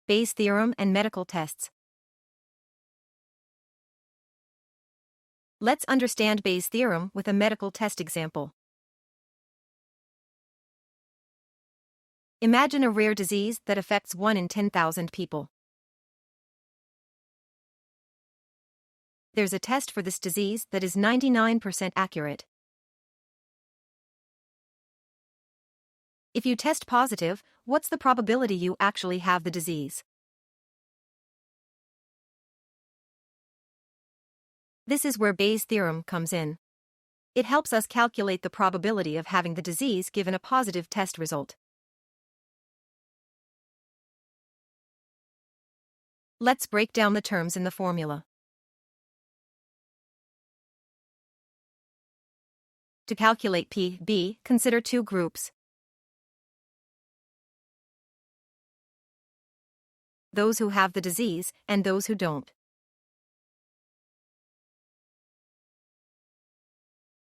Bayes Theorem and medical tests. Let's understand Bayes' theorem with a medical test example. Imagine a rare disease that affects 1 in 10,000 people. There's a test for this disease that is 99% accurate. If you test positive, what's the probability you actually have the disease? This is where Bayes' theorem comes in. It helps us calculate the probability of having the disease given a positive test result. Let's break down the terms in the formula. To calculate P/B, consider two groups. Those who have the disease and those who don't.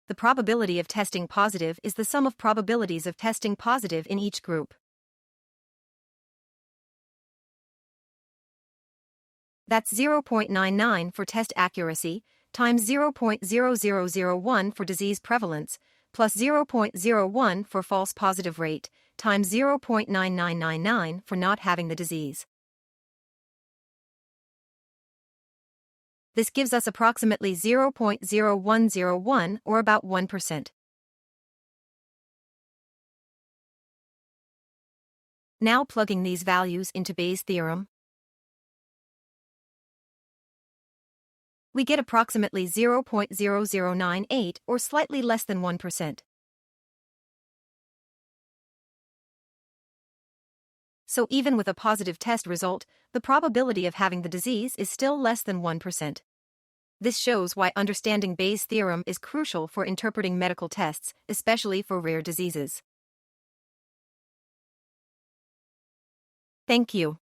The probability of testing positive is the sum of probabilities of testing positive in each group. That's 0.99 for test accuracy, times 0.0001 for disease prevalence, plus 0.01 for false positive rate, times 0.9999 for not having the disease. This gives us approximately 0.0101 or about 1%. Now plugging these values into Bayes' theorem, we get approximately 0.0098 or slightly less than 1%. So even with a positive test result, the probability of having the disease is still less than 1%. This shows why understanding Bayes' theorem is crucial for interpreting medical tests, especially for rare diseases. Thank you.